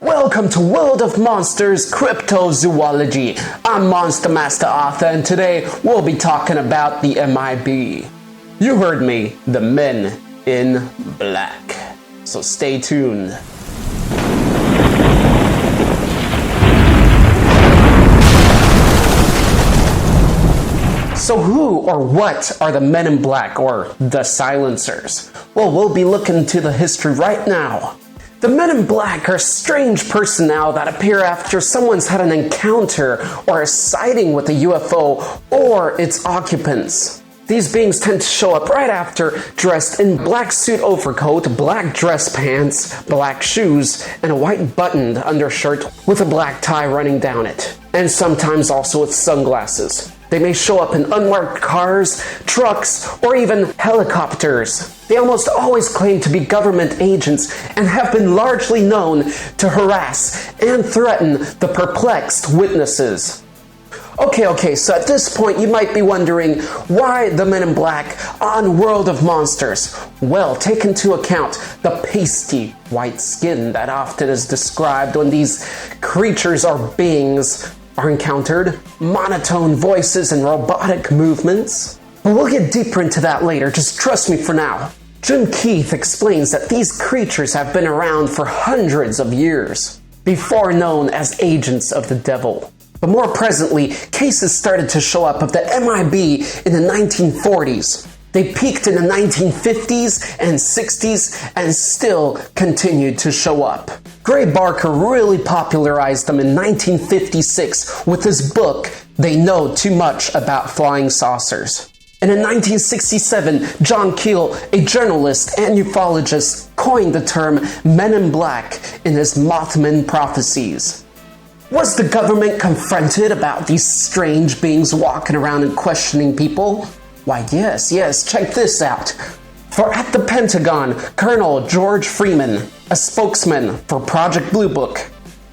Welcome to World of Monsters Cryptozoology. I'm Monster Master Arthur, and today we'll be talking about the MIB. You heard me, the Men in Black. So stay tuned. So who or what are the Men in Black, or the Silencers? Well, we'll be looking into the history right now. The Men in Black are strange personnel that appear after someone's had an encounter or a sighting with a UFO or its occupants. These beings tend to show up right after, dressed in black suit overcoat, black dress pants, black shoes, and a white buttoned undershirt with a black tie running down it, and sometimes also with sunglasses. They may show up in unmarked cars, trucks, or even helicopters. They almost always claim to be government agents and have been largely known to harass and threaten the perplexed witnesses. Okay, so at this point you might be wondering, why the Men in Black on World of Monsters? Well, take into account the pasty white skin that often is described when these creatures or beings are encountered, monotone voices and robotic movements. But we'll get deeper into that later, just trust me for now. Jim Keith explains that these creatures have been around for hundreds of years, before known as agents of the devil. But more presently, cases started to show up of the MIB in the 1940s. They peaked in the 1950s and 60s and still continued to show up. Gray Barker really popularized them in 1956 with his book, They Know Too Much About Flying Saucers. And in 1967, John Keel, a journalist and ufologist, coined the term Men in Black in his Mothman Prophecies. Was the government confronted about these strange beings walking around and questioning people? Why, yes, check this out. For at the Pentagon, Colonel George Freeman, a spokesman for Project Blue Book,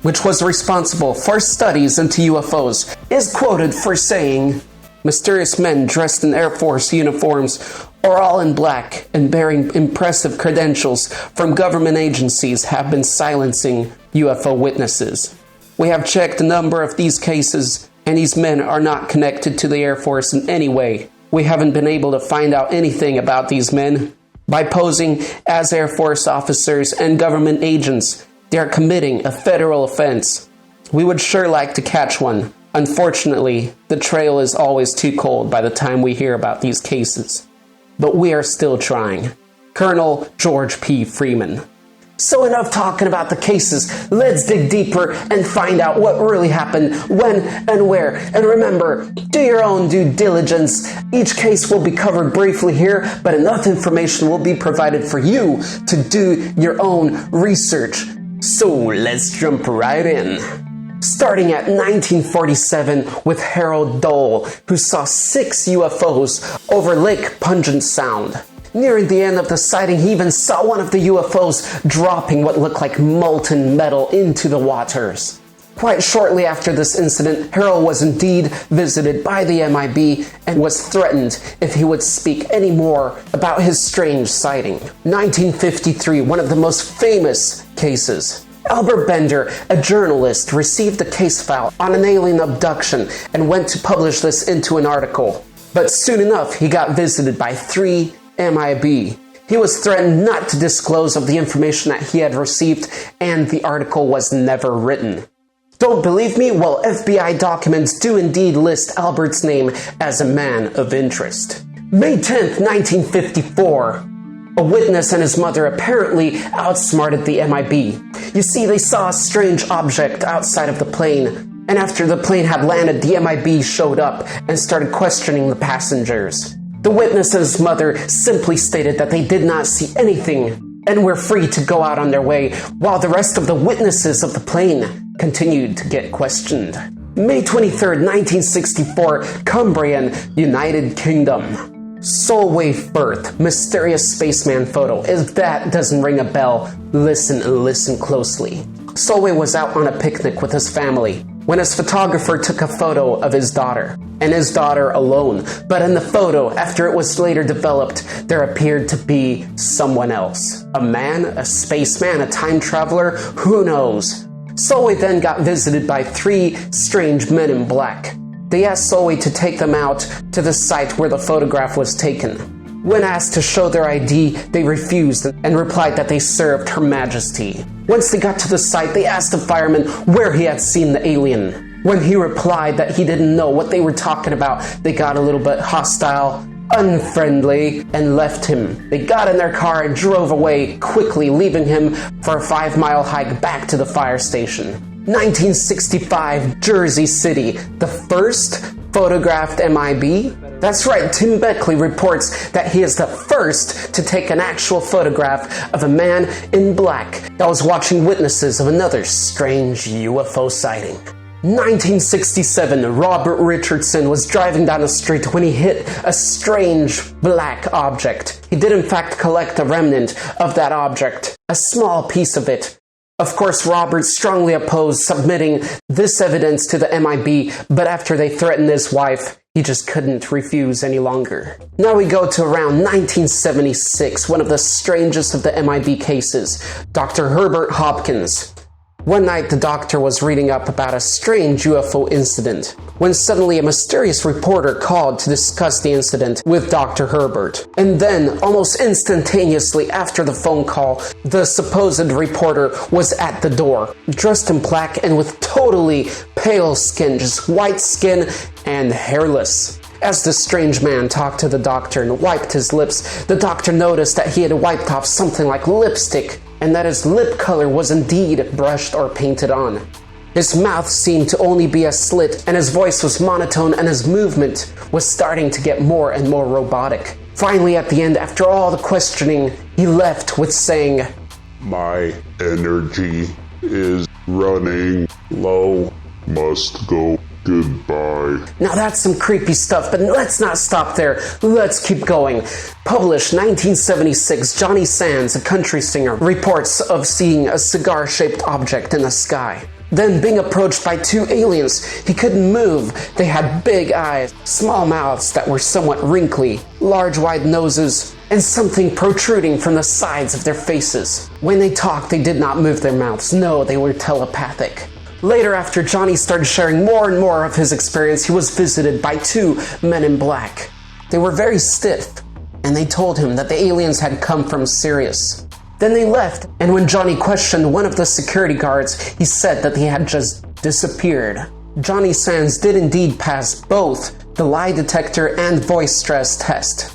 which was responsible for studies into UFOs, is quoted for saying, "Mysterious men dressed in Air Force uniforms or all in black and bearing impressive credentials from government agencies have been silencing UFO witnesses. We have checked a number of these cases, and these men are not connected to the Air Force in any way. We haven't been able to find out anything about these men. By posing as Air Force officers and government agents, they are committing a federal offense. We would sure like to catch one. Unfortunately, the trail is always too cold by the time we hear about these cases. But we are still trying." Colonel George P. Freeman. So enough talking about the cases. Let's dig deeper and find out what really happened, when and where. And remember, do your own due diligence. Each case will be covered briefly here, but enough information will be provided for you to do your own research. So let's jump right in. Starting at 1947 with Harold Dole, who saw 6 UFOs over Lake Pungent Sound. Nearing the end of the sighting, he even saw one of the UFOs dropping what looked like molten metal into the waters. Quite shortly after this incident, Harold was indeed visited by the MIB and was threatened if he would speak any more about his strange sighting. 1953, one of the most famous cases. Albert Bender, a journalist, received a case file on an alien abduction and went to publish this into an article. But soon enough, he got visited by 3 MIB. He was threatened not to disclose of the information that he had received, and the article was never written. Don't believe me? Well, FBI documents do indeed list Albert's name as a man of interest. May 10th, 1954. A witness and his mother apparently outsmarted the MIB. You see, they saw a strange object outside of the plane, and after the plane had landed, the MIB showed up and started questioning the passengers. The witness and his mother simply stated that they did not see anything and were free to go out on their way, while the rest of the witnesses of the plane continued to get questioned. May 23rd, 1964, Cumbrian, United Kingdom. Solway Firth, mysterious spaceman photo. If that doesn't ring a bell, listen and listen closely. Solway was out on a picnic with his family when his photographer took a photo of his daughter, and his daughter alone. But in the photo, after it was later developed, there appeared to be someone else. A man, a spaceman, a time traveler, who knows? Solway then got visited by 3 strange men in black. They asked Solway to take them out to the site where the photograph was taken. When asked to show their ID, they refused and replied that they served Her Majesty. Once they got to the site, they asked the fireman where he had seen the alien. When he replied that he didn't know what they were talking about, they got a little bit hostile, unfriendly, and left him. They got in their car and drove away quickly, leaving him for a 5-mile hike back to the fire station. 1965, Jersey City, the first photographed MIB? That's right, Tim Beckley reports that he is the first to take an actual photograph of a man in black that was watching witnesses of another strange UFO sighting. 1967, Robert Richardson was driving down the street when he hit a strange black object. He did in fact collect a remnant of that object, a small piece of it. Of course, Robert strongly opposed submitting this evidence to the MIB, but after they threatened his wife, he just couldn't refuse any longer. Now we go to around 1976, one of the strangest of the MIB cases, Dr. Herbert Hopkins. One night, the doctor was reading up about a strange UFO incident, when suddenly a mysterious reporter called to discuss the incident with Dr. Herbert. And then, almost instantaneously after the phone call, the supposed reporter was at the door, dressed in black and with totally pale skin, just white skin and hairless. As the strange man talked to the doctor and wiped his lips, the doctor noticed that he had wiped off something like lipstick, and that his lip color was indeed brushed or painted on. His mouth seemed to only be a slit, and his voice was monotone, and his movement was starting to get more and more robotic. Finally, at the end, after all the questioning, he left with saying, "My energy is running low. Must go. Goodbye." Now that's some creepy stuff, but let's not stop there. Let's keep going. Published 1976, Johnny Sands, a country singer, reports of seeing a cigar-shaped object in the sky. Then being approached by 2 aliens. He couldn't move. They had big eyes, small mouths that were somewhat wrinkly, large wide noses, and something protruding from the sides of their faces. When they talked, they did not move their mouths. No, they were telepathic. Later, after Johnny started sharing more and more of his experience, he was visited by 2 men in black. They were very stiff, and they told him that the aliens had come from Sirius. Then they left, and when Johnny questioned one of the security guards, he said that he had just disappeared. Johnny Sands did indeed pass both the lie detector and voice stress test.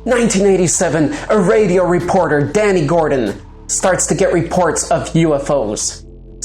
1987, a radio reporter, Danny Gordon, starts to get reports of UFOs.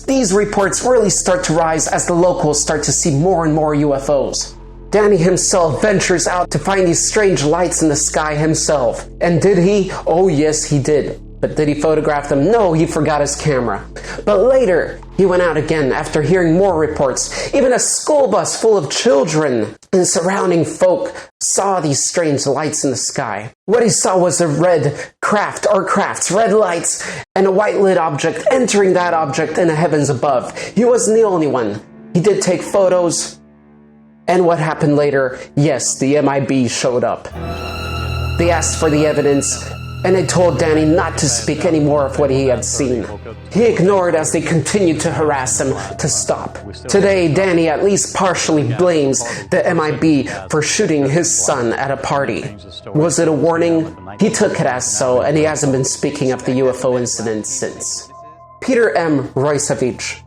These reports really start to rise as the locals start to see more and more UFOs. Danny himself ventures out to find these strange lights in the sky himself. And did he? Oh yes, he did. But did he photograph them? No, he forgot his camera. But later, he went out again after hearing more reports. Even a school bus full of children and surrounding folk saw these strange lights in the sky. What he saw was a red crafts, red lights, and a white lit object entering that object in the heavens above. He wasn't the only one. He did take photos. And what happened later? Yes, the MIB showed up. They asked for the evidence, and they told Danny not to speak any more of what he had seen. He ignored as they continued to harass him to stop. Today, Danny at least partially blames the MIB for shooting his son at a party. Was it a warning? He took it as so, and he hasn't been speaking of the UFO incident since. Peter M. Roysevich,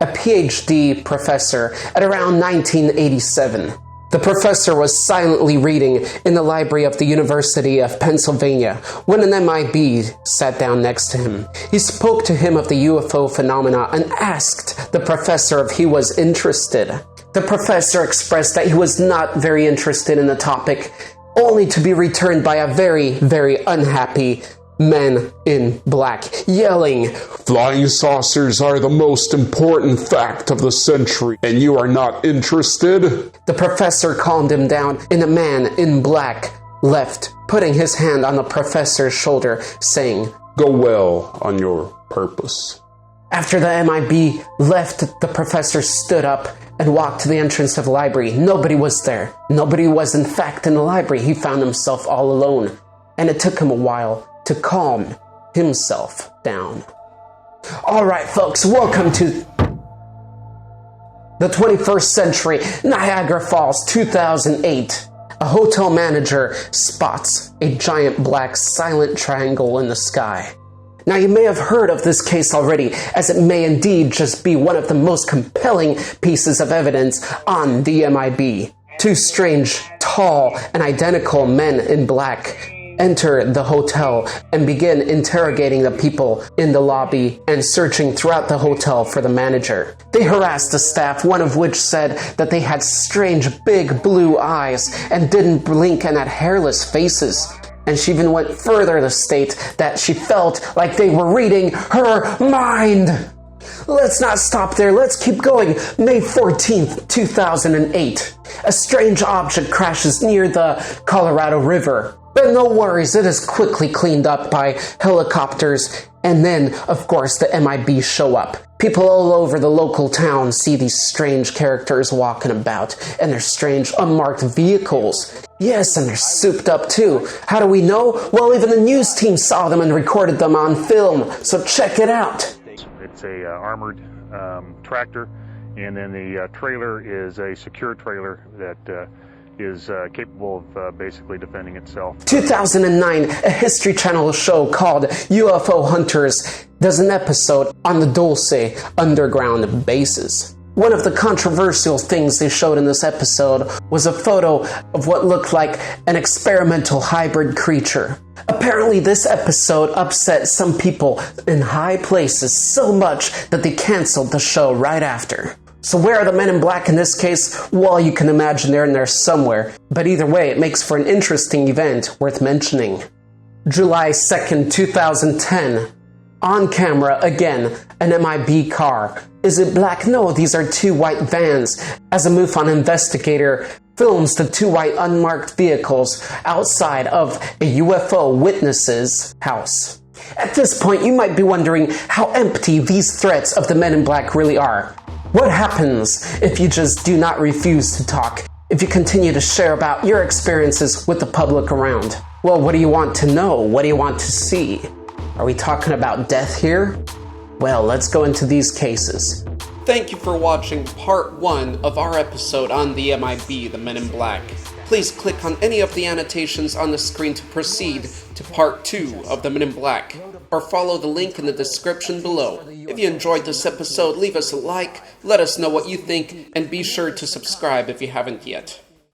a PhD professor at around 1987. The professor was silently reading in the library of the University of Pennsylvania when an MIB sat down next to him. He spoke to him of the UFO phenomena and asked the professor if he was interested. The professor expressed that he was not very interested in the topic, only to be returned by a very, very unhappy man in black, yelling, "Flying saucers are the most important fact of the century, and you are not interested?" The professor calmed him down, and the man in black left, putting his hand on the professor's shoulder, saying, "Go well on your purpose." After the MIB left, the professor stood up and walked to the entrance of the library. Nobody was there. Nobody was in fact in the library. He found himself all alone, and it took him a while to calm himself down. All right, folks, welcome to The 21st century, Niagara Falls, 2008. A hotel manager spots a giant black silent triangle in the sky. Now, you may have heard of this case already, as it may indeed just be one of the most compelling pieces of evidence on the MIB. Two strange, tall, and identical men in black enter the hotel and begin interrogating the people in the lobby and searching throughout the hotel for the manager. They harassed the staff, one of which said that they had strange big blue eyes and didn't blink and had hairless faces. And she even went further to state that she felt like they were reading her mind. Let's not stop there, let's keep going. May 14th, 2008. A strange object crashes near the Colorado River. But no worries, it is quickly cleaned up by helicopters, and then, of course, the MIB show up. People all over the local town see these strange characters walking about, and their strange unmarked vehicles. Yes, and they're souped up too. How do we know? Well, even the news team saw them and recorded them on film, so check it out. It's a armored tractor, and then the trailer is a secure trailer that is capable of basically defending itself. 2009, a History Channel show called UFO Hunters does an episode on the Dulce underground bases. One of the controversial things they showed in this episode was a photo of what looked like an experimental hybrid creature. Apparently, this episode upset some people in high places so much that they canceled the show right after. So where are the men in black in this case? Well, you can imagine they're in there somewhere. But either way, it makes for an interesting event worth mentioning. July 2nd, 2010. On camera, again, an MIB car. Is it black? No, these are two white vans. As a MUFON investigator films the two white unmarked vehicles outside of a UFO witness's house. At this point, you might be wondering how empty these threats of the men in black really are. What happens if you just do not refuse to talk? If you continue to share about your experiences with the public around? Well, what do you want to know? What do you want to see? Are we talking about death here? Well, let's go into these cases. Thank you for watching part 1 of our episode on the MIB, the Men in Black. Please click on any of the annotations on the screen to proceed to part 2 of the Men in Black, or follow the link in the description below. If you enjoyed this episode, leave us a like, let us know what you think, and be sure to subscribe if you haven't yet.